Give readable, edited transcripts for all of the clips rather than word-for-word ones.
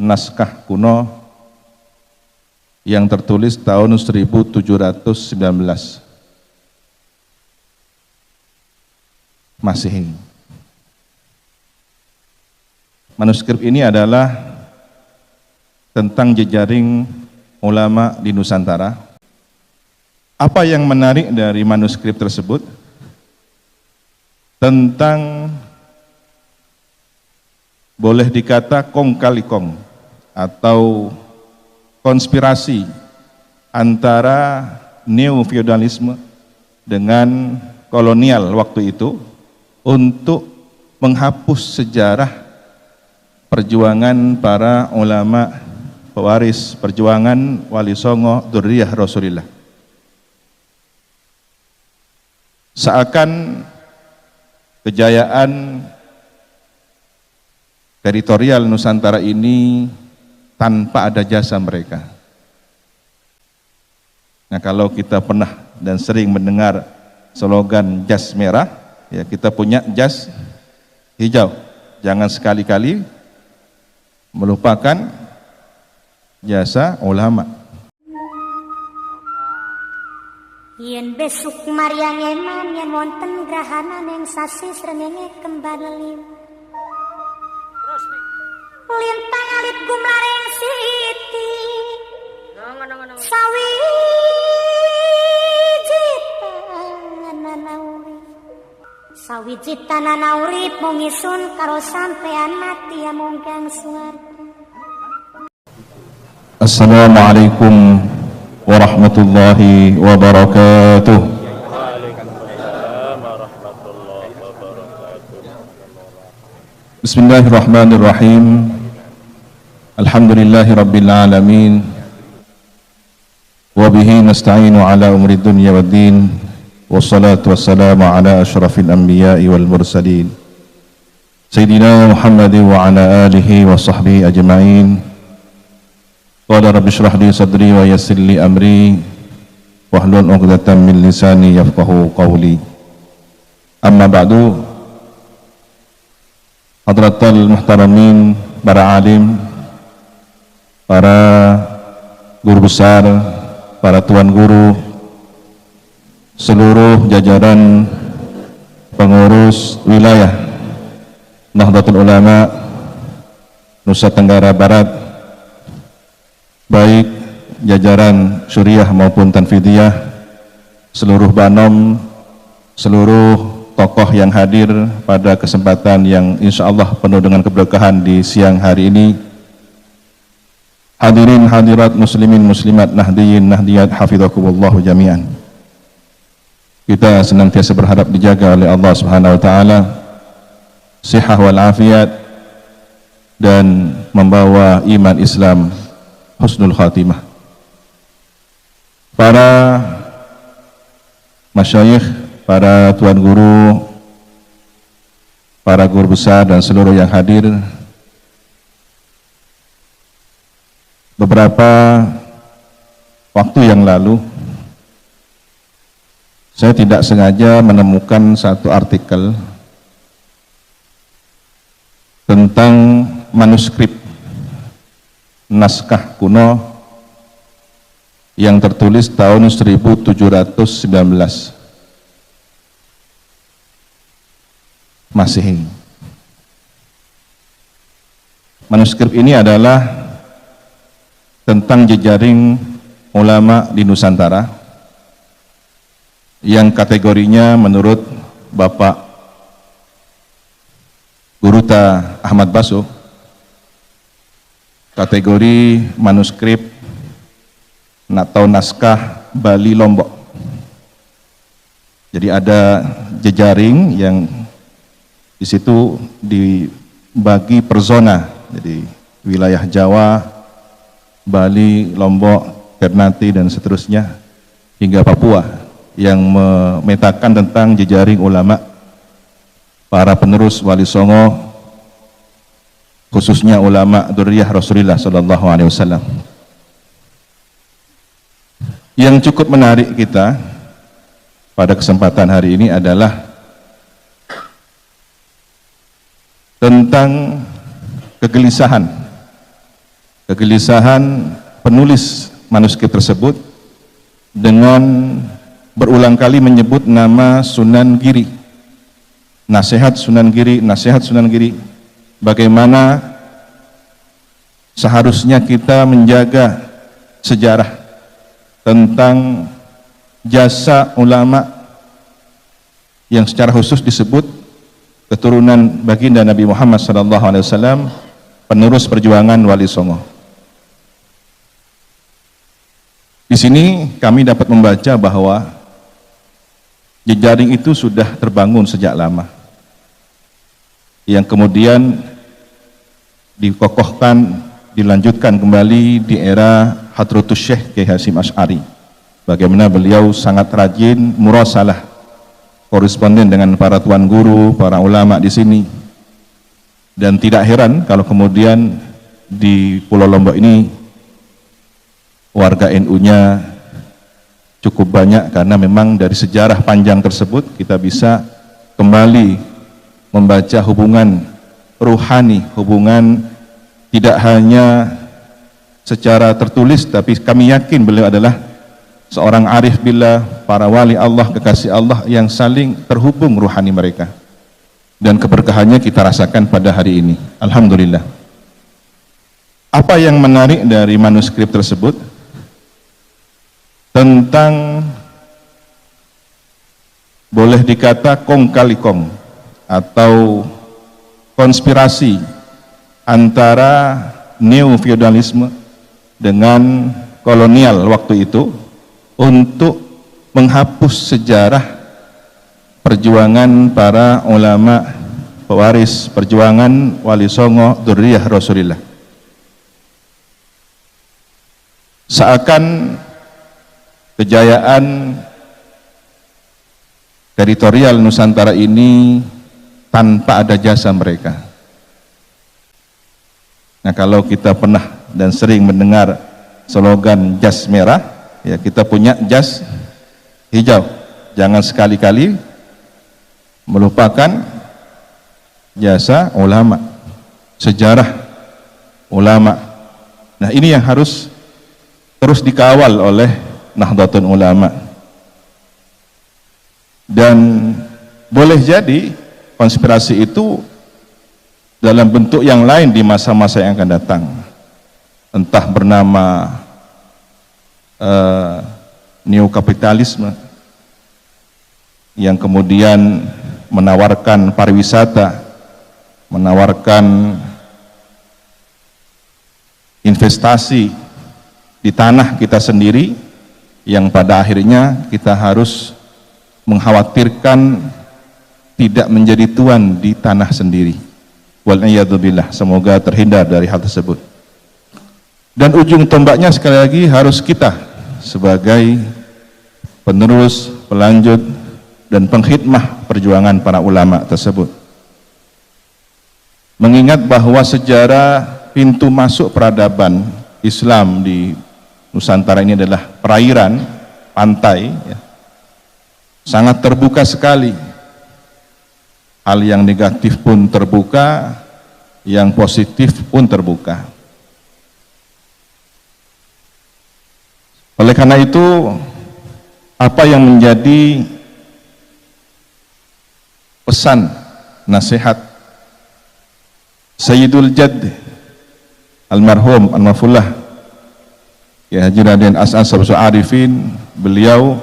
naskah kuno yang tertulis tahun 1719 Masehi. Manuskrip ini adalah tentang jejaring ulama di Nusantara. Apa yang menarik dari manuskrip tersebut? Tentang boleh dikata kong kali kong atau konspirasi antara neo-feudalisme dengan kolonial waktu itu untuk menghapus sejarah perjuangan para ulama pewaris perjuangan Wali Songo Dzurriyyah Rasulillah. Seakan kejayaan teritorial Nusantara ini tanpa ada jasa mereka. Nah, kalau kita pernah dan sering mendengar slogan jas merah, ya kita punya jas hijau. Jangan sekali-kali melupakan jasa ulama. Yen besuk Maryang eman yen wonten grahana ning sasi srengenge kembar liu. Lintang alit gumlaring siti. Sawiji tanana urip mung isun karo sampean mati amung kang swarga. Assalamualaikum warahmatullahi wabarakatuh. Waalaikumsalam warahmatullahi wabarakatuh. Bismillahirrahmanirrahim. Alhamdulillahi rabbil alamin. Wa bihi nasta'inu ala umri dunya waddin. Wassalatu wassalamu ala asyrafil anbiya'i wal mursalin. Sayyidina Muhammad wa ala alihi wa sahbihi ajma'in. Qala rabbi shrah li sadri wa yassir li amri wahlul 'uqdatam min lisani yafqahu qawli. Amma ba'du. Hadratal muhtaramin, para alim, para guru besar, para tuan guru, seluruh jajaran pengurus wilayah Nahdlatul Ulama Nusa Tenggara Barat, baik jajaran syuriah maupun tanfidiyah, seluruh banom, seluruh tokoh yang hadir pada kesempatan yang insya Allah penuh dengan keberkahan di siang hari ini. Hadirin hadirat muslimin muslimat nahdiyin nahdiyat hafidhakumullahu jami'an. Kita senantiasa berharap dijaga oleh Allah Subhanahu wa taala sihah wal afiat dan membawa iman Islam husnul khatimah. Para masyayikh, para tuan guru, para guru besar dan seluruh yang hadir, beberapa waktu yang lalu saya tidak sengaja menemukan satu artikel tentang manuskrip naskah kuno yang tertulis tahun 1719 Masehi. Manuskrip ini adalah tentang jejaring ulama di Nusantara yang kategorinya menurut Bapak Guruta Ahmad Baso kategori manuskrip atau naskah Bali Lombok. Jadi ada jejaring yang di situ dibagi per zona, jadi wilayah Jawa, Bali, Lombok, Ternate dan seterusnya hingga Papua yang memetakan tentang jejaring ulama para penerus Wali Songo, khususnya ulama Dzurriyyah Rasulillah sallallahu alaihi wasallam. Yang cukup menarik kita pada kesempatan hari ini adalah tentang kegelisahan kegelisahan penulis manuskrip tersebut dengan berulang kali menyebut nama Sunan Giri, nasihat Sunan Giri, nasihat Sunan Giri. Bagaimana seharusnya kita menjaga sejarah tentang jasa ulama yang secara khusus disebut keturunan baginda Nabi Muhammad SAW, penerus perjuangan Wali Songo. Di sini kami dapat membaca bahwa jejaring itu sudah terbangun sejak lama, yang kemudian dikokohkan, dilanjutkan kembali di era Hadratus Syekh Kiai Hasyim Asy'ari. Bagaimana beliau sangat rajin murasalah, koresponden dengan para tuan guru, para ulama di sini. Dan tidak heran kalau kemudian di Pulau Lombok ini warga NU-nya cukup banyak, karena memang dari sejarah panjang tersebut kita bisa kembali membaca hubungan ruhani, hubungan tidak hanya secara tertulis, tapi kami yakin beliau adalah seorang arif billah, para wali Allah, kekasih Allah yang saling terhubung ruhani mereka, dan keberkahannya kita rasakan pada hari ini. Alhamdulillah. Apa yang menarik dari manuskrip tersebut tentang, boleh dikata kong kali kong atau konspirasi antara neo-feudalisme dengan kolonial waktu itu untuk menghapus sejarah perjuangan para ulama pewaris perjuangan Wali Songo Dzurriyyah Rasulillah. Seakan kejayaan teritorial Nusantara ini tanpa ada jasa mereka. Nah, kalau kita pernah dan sering mendengar slogan jas merah, ya kita punya jas hijau. Jangan sekali-kali melupakan jasa ulama, sejarah ulama. Nah, ini yang harus terus dikawal oleh Nahdlatul Ulama. Dan boleh jadi konspirasi itu dalam bentuk yang lain di masa-masa yang akan datang, entah bernama neokapitalisme yang kemudian menawarkan pariwisata, menawarkan investasi di tanah kita sendiri, yang pada akhirnya kita harus mengkhawatirkan tidak menjadi tuan di tanah sendiri. Wal'iyadzubillah, semoga terhindar dari hal tersebut. Dan ujung tombaknya sekali lagi harus kita sebagai penerus, pelanjut, dan pengkhidmah perjuangan para ulama tersebut. Mengingat bahwa sejarah pintu masuk peradaban Islam di Nusantara ini adalah perairan, pantai, ya, sangat terbuka sekali. Hal yang negatif pun terbuka, yang positif pun terbuka. Oleh karena itu, apa yang menjadi pesan, nasihat Sayyidul Jadd almarhum Al-Mafullah ya Haji Raden As'ad Syariful Arifin, beliau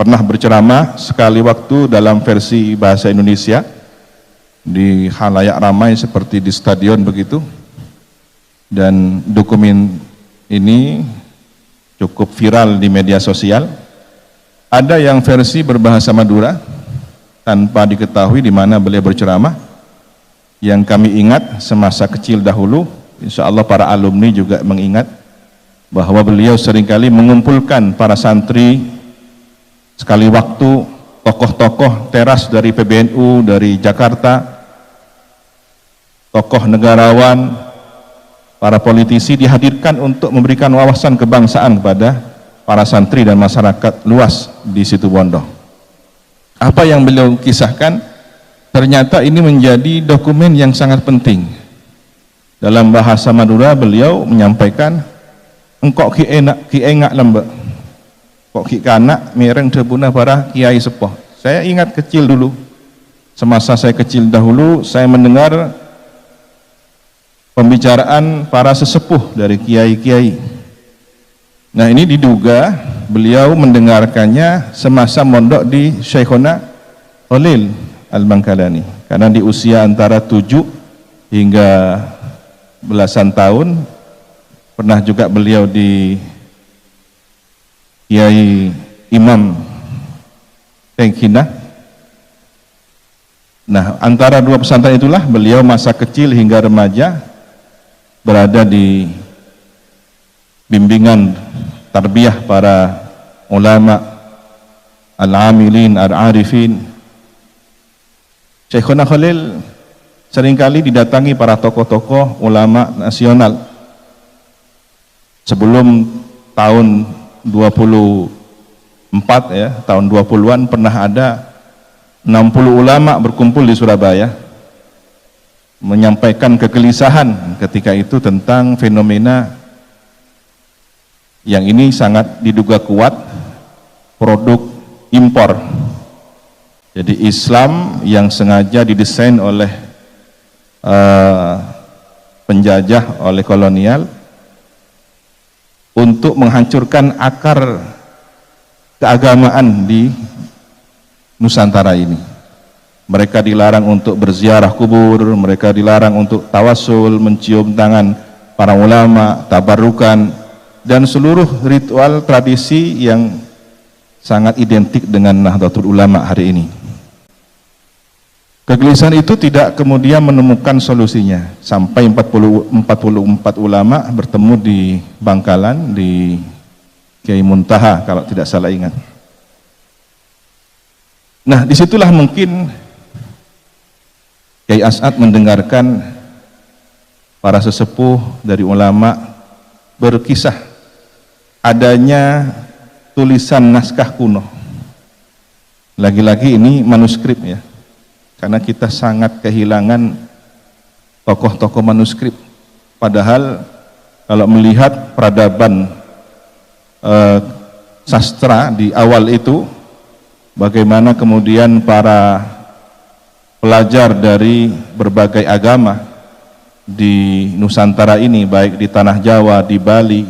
pernah berceramah sekali waktu dalam versi bahasa Indonesia di khalayak ramai seperti di stadion begitu, dan dokumen ini cukup viral di media sosial. Ada yang versi berbahasa Madura tanpa diketahui di mana beliau berceramah, yang kami ingat semasa kecil dahulu, insya Allah para alumni juga mengingat bahwa beliau seringkali mengumpulkan para santri. Sekali waktu tokoh-tokoh teras dari PBNU, dari Jakarta, tokoh negarawan, para politisi dihadirkan untuk memberikan wawasan kebangsaan kepada para santri dan masyarakat luas di Situbondo. Apa yang beliau kisahkan, ternyata ini menjadi dokumen yang sangat penting. Dalam bahasa Madura beliau menyampaikan, engkau ki enak lembe, kok ki kanak mireng debuna para kiai sepuh. Saya ingat kecil dulu, semasa saya kecil dahulu, saya mendengar pembicaraan para sesepuh dari kiai-kiai. Nah, ini diduga beliau mendengarkannya semasa mondok di Syekhona Khalil Al-Bangkalani, karena di usia antara 7 hingga belasan tahun pernah juga beliau di Kiai Imam Tengkinah. Nah, antara dua pesantren itulah beliau masa kecil hingga remaja berada di bimbingan tarbiyah para ulama al-amilin, al-arifin. Syekhuna Khalil seringkali didatangi para tokoh-tokoh ulama nasional. Sebelum tahun 24 ya, tahun 20-an pernah ada 60 ulama berkumpul di Surabaya menyampaikan kegelisahan ketika itu tentang fenomena yang ini sangat diduga kuat produk impor. Jadi Islam yang sengaja didesain oleh penjajah, oleh kolonial untuk menghancurkan akar keagamaan di Nusantara ini. Mereka dilarang untuk berziarah kubur, mereka dilarang untuk tawasul, mencium tangan para ulama, tabarukan, dan seluruh ritual tradisi yang sangat identik dengan Nahdlatul Ulama hari ini. Kegelisahan itu tidak kemudian menemukan solusinya sampai 44 ulama bertemu di Bangkalan di Kiai Muntaha kalau tidak salah ingat. Nah, disitulah mungkin Kiai As'ad mendengarkan para sesepuh dari ulama berkisah adanya tulisan naskah kuno. Lagi-lagi ini manuskrip ya, karena kita sangat kehilangan tokoh-tokoh manuskrip. Padahal kalau melihat peradaban sastra di awal itu, bagaimana kemudian para pelajar dari berbagai agama di Nusantara ini, baik di Tanah Jawa, di Bali,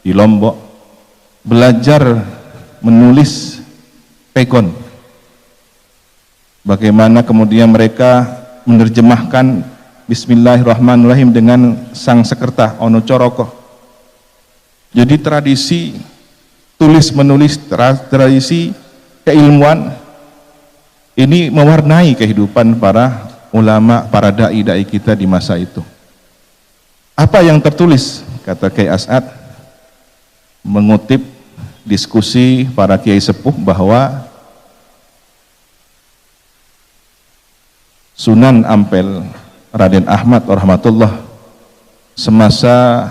di Lombok, belajar menulis pekon. Bagaimana kemudian mereka menerjemahkan Bismillahirrahmanirrahim dengan sang sekerta Ono Coroko. Jadi tradisi tulis menulis, tradisi keilmuan ini mewarnai kehidupan para ulama, para dai-dai kita di masa itu. Apa yang tertulis? Kata Kiai As'ad mengutip diskusi para kiai sepuh bahwa Sunan Ampel Raden Ahmad rahmatullah semasa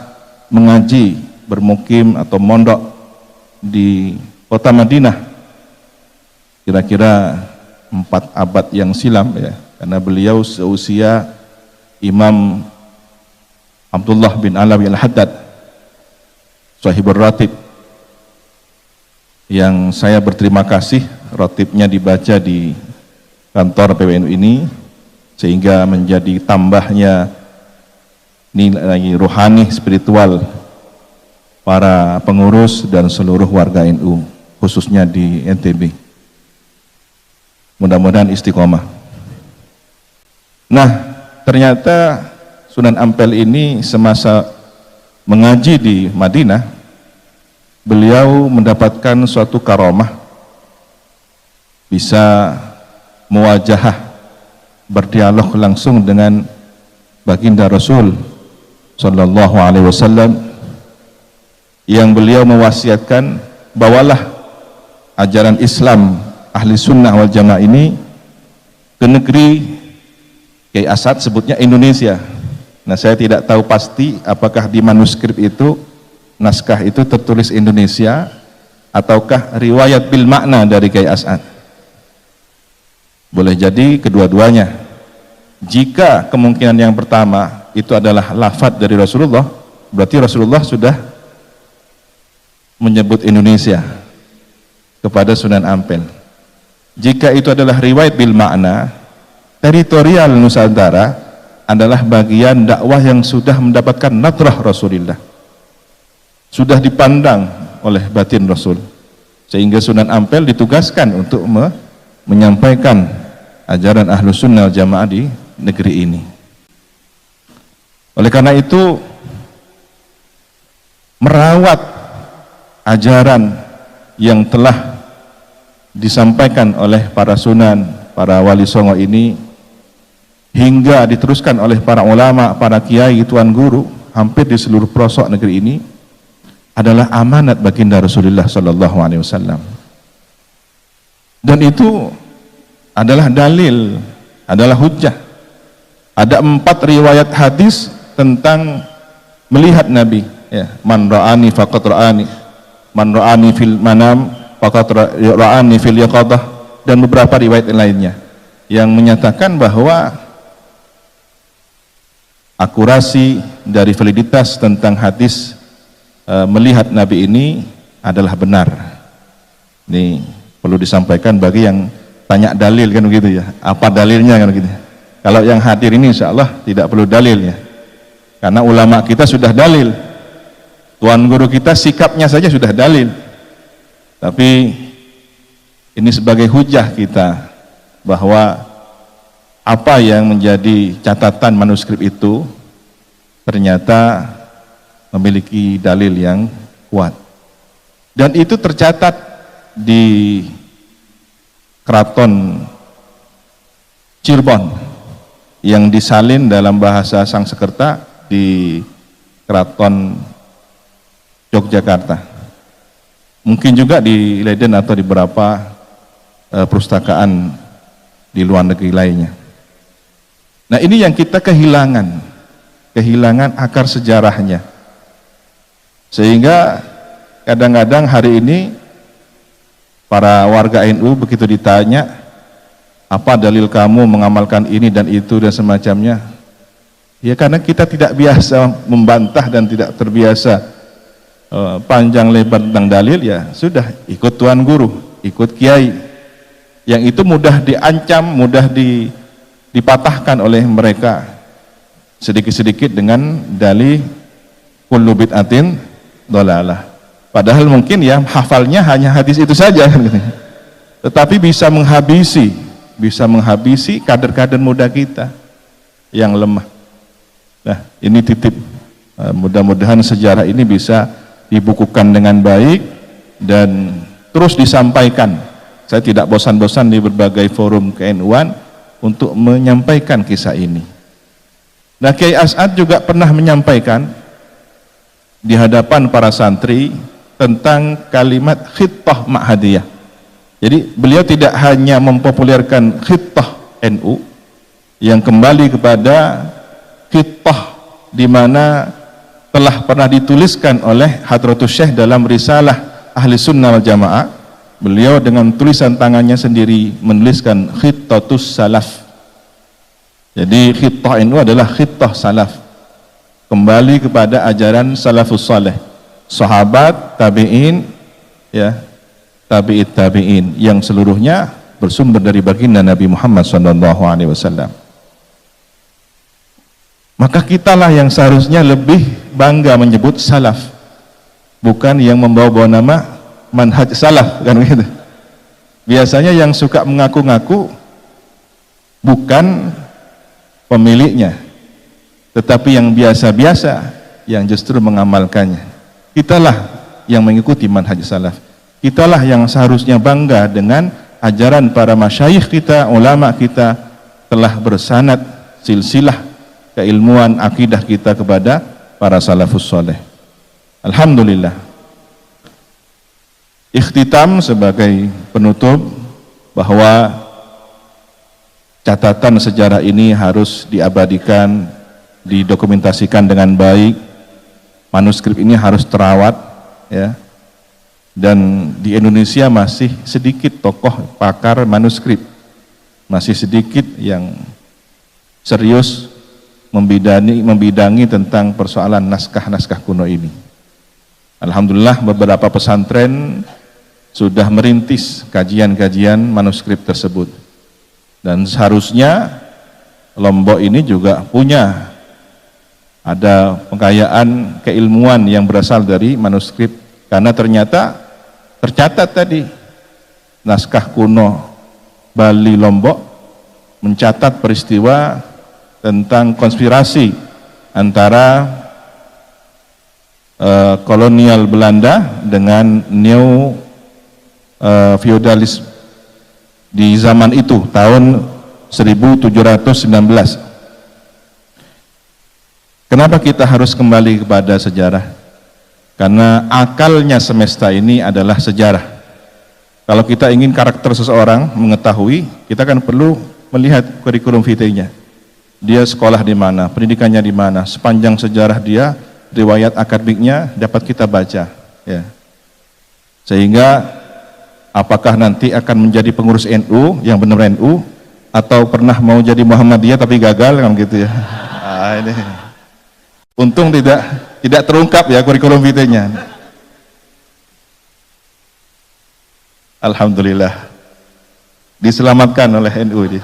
mengaji, bermukim atau mondok di kota Madinah kira-kira 4 abad yang silam ya, karena beliau seusia Imam Abdullah bin Alawi Al-Haddad Sahibur Ratib, yang saya berterima kasih ratibnya dibaca di kantor PWNU ini sehingga menjadi tambahnya nilai rohani spiritual para pengurus dan seluruh warga NU khususnya di NTB. Mudah-mudahan istiqomah. Nah, ternyata Sunan Ampel ini semasa mengaji di Madinah, beliau mendapatkan suatu karomah, bisa muwajahah, berdialog langsung dengan baginda Rasul Sallallahu Alaihi Wasallam, yang beliau mewasiatkan, bawalah ajaran Islam ahli sunnah wal jamaah ini ke negeri Kiai As'ad sebutnya Indonesia. Nah, saya tidak tahu pasti apakah di manuskrip itu, naskah itu tertulis Indonesia ataukah riwayat bil makna dari Kiai As'ad. Boleh jadi kedua-duanya. Jika kemungkinan yang pertama, itu adalah lafadz dari Rasulullah, berarti Rasulullah sudah menyebut Indonesia kepada Sunan Ampel. Jika itu adalah riwayat bil makna, teritorial Nusantara adalah bagian dakwah yang sudah mendapatkan nadrah Rasulullah, sudah dipandang oleh batin Rasul, sehingga Sunan Ampel ditugaskan untuk menyampaikan ajaran Ahlus Sunnah wal Jamaah di negeri ini. Oleh karena itu, merawat ajaran yang telah disampaikan oleh para sunan, para wali songo ini, hingga diteruskan oleh para ulama, para kiai, tuan guru, hampir di seluruh pelosok negeri ini, adalah amanat baginda Rasulullah sallallahu alaihi wasallam. Dan itu adalah dalil, adalah hujjah. Ada 4 riwayat hadis tentang melihat Nabi, ya, man ra'ani faqad ra'ani, man ra'ani fil manam faqad ra'ani fil yaqadah, dan beberapa riwayat lainnya yang menyatakan bahwa akurasi dari validitas tentang hadis melihat Nabi ini adalah benar. Ini perlu disampaikan bagi yang tanya dalil, kan begitu ya, apa dalilnya, kan begitu. Kalau yang hadir ini insya Allah tidak perlu dalilnya, karena ulama kita sudah dalil, tuan guru kita sikapnya saja sudah dalil. Tapi ini sebagai hujah kita bahwa apa yang menjadi catatan manuskrip itu ternyata memiliki dalil yang kuat, dan itu tercatat di Keraton Cirebon yang disalin dalam bahasa Sangsekerta di Keraton Yogyakarta, mungkin juga di Leiden atau di beberapa perpustakaan di luar negeri lainnya. Nah, ini yang kita kehilangan akar sejarahnya, sehingga kadang-kadang hari ini para warga NU begitu ditanya, apa dalil kamu mengamalkan ini dan itu dan semacamnya, ya karena kita tidak biasa membantah dan tidak terbiasa panjang lebar tentang dalil, ya sudah ikut tuan guru, ikut kiai, yang itu mudah diancam, mudah dipatahkan oleh mereka sedikit-sedikit dengan dalih kullu bid'atin dhalalah. Padahal mungkin ya hafalnya hanya hadis itu saja, tetapi bisa menghabisi kader-kader muda kita yang lemah. Nah, ini titip, mudah-mudahan sejarah ini bisa dibukukan dengan baik dan terus disampaikan. Saya tidak bosan-bosan di berbagai forum ke-NU-an untuk menyampaikan kisah ini. Nah, Kiai As'ad juga pernah menyampaikan di hadapan para santri tentang kalimat khittah ma'hadiyah. Jadi beliau tidak hanya mempopulerkan khittah NU yang kembali kepada khittah di mana telah pernah dituliskan oleh Hadratus Syekh dalam risalah Ahli Sunnah wal Jamaah. Beliau dengan tulisan tangannya sendiri menuliskan khittatus salaf. Jadi khittah NU adalah khittah salaf, kembali kepada ajaran salafus saleh, sahabat, tabi'in, ya, tabi'it tabi'in, yang seluruhnya bersumber dari baginda Nabi Muhammad SAW. Maka kitalah yang seharusnya lebih bangga menyebut salaf, bukan yang membawa nama manhaj salaf, kan begitu. Biasanya yang suka mengaku-ngaku bukan pemiliknya, tetapi yang biasa-biasa yang justru mengamalkannya. Kitalah yang mengikuti manhaj salaf. Kitalah yang seharusnya bangga dengan ajaran para masyayikh kita, ulama kita, telah bersanad silsilah keilmuan akidah kita kepada para salafus soleh. Alhamdulillah. Ikhtitam sebagai penutup bahwa catatan sejarah ini harus diabadikan, didokumentasikan dengan baik. Manuskrip ini harus terawat, ya. Dan di Indonesia masih sedikit tokoh pakar manuskrip, masih sedikit yang serius membidangi tentang persoalan naskah-naskah kuno ini. Alhamdulillah beberapa pesantren sudah merintis kajian-kajian manuskrip tersebut. Dan seharusnya Lombok ini juga punya ada pengkayaan keilmuan yang berasal dari manuskrip, karena ternyata tercatat tadi naskah kuno Bali Lombok mencatat peristiwa tentang konspirasi antara kolonial Belanda dengan neo feodalis di zaman itu tahun 1719. Kenapa kita harus kembali kepada sejarah? Karena akalnya semesta ini adalah sejarah. Kalau kita ingin karakter seseorang mengetahui, kita kan perlu melihat kurikulum vitae-nya. Dia sekolah di mana, pendidikannya di mana, sepanjang sejarah dia, riwayat akademiknya dapat kita baca, ya. Sehingga apakah nanti akan menjadi pengurus NU yang benar NU, atau pernah mau jadi Muhammadiyah tapi gagal kan gitu ya. Nah, ini untung tidak terungkap ya kurikulum vitae-nya. Alhamdulillah diselamatkan oleh NU ini.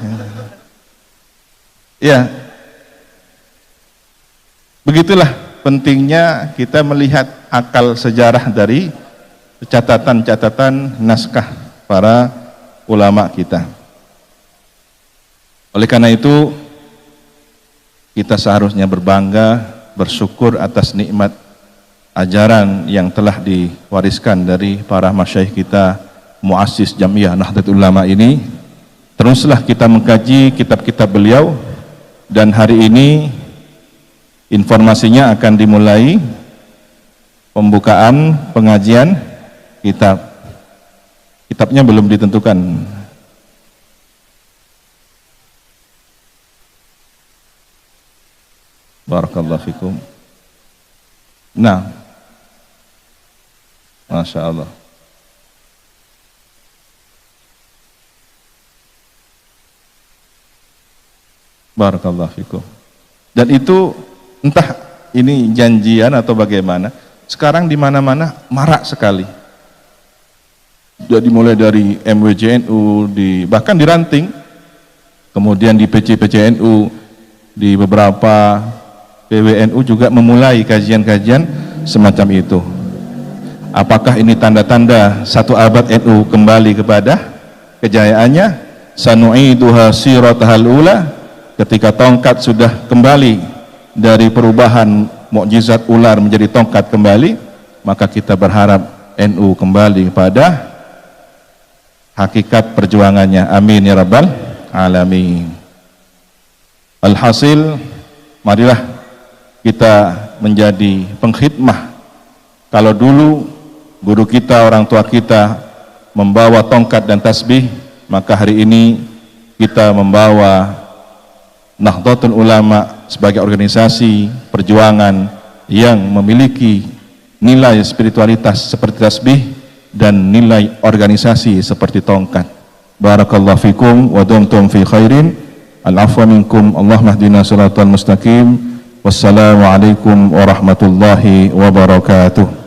Ya, begitulah pentingnya kita melihat akal sejarah dari catatan-catatan naskah para ulama kita. Oleh karena itu kita seharusnya berbangga, bersyukur atas nikmat ajaran yang telah diwariskan dari para masyayikh kita, muassis Jamiah Nahdlatul Ulama ini. Teruslah kita mengkaji kitab-kitab beliau, dan hari ini informasinya akan dimulai pembukaan pengajian kitab. Kitabnya belum ditentukan. Barakallahu fikum. Nah, Masya Allah. Barakallahu fikum. Dan itu entah ini janjian atau bagaimana, sekarang di mana-mana marak sekali. Jadi mulai dari MWJNU, bahkan di Ranting, kemudian di PC-PCNU, di beberapa PWNU juga memulai kajian-kajian semacam itu. Apakah ini tanda-tanda satu abad NU kembali kepada kejayaannya? Sanu'iduha siratahal ula, ketika tongkat sudah kembali dari perubahan mukjizat ular menjadi tongkat kembali, maka kita berharap NU kembali kepada hakikat perjuangannya. Amin ya rabbal alamin. Alhasil, marilah kita menjadi pengkhidmah. Kalau dulu guru kita, orang tua kita membawa tongkat dan tasbih, maka hari ini kita membawa Nahdlatul Ulama sebagai organisasi perjuangan yang memiliki nilai spiritualitas seperti tasbih dan nilai organisasi seperti tongkat. Barakallahu fikum wa dumtum fi khairin. Al-afwa minkum. Allahumma hdina siratal mustaqim. Wassalamu alaikum warahmatullahi wabarakatuh.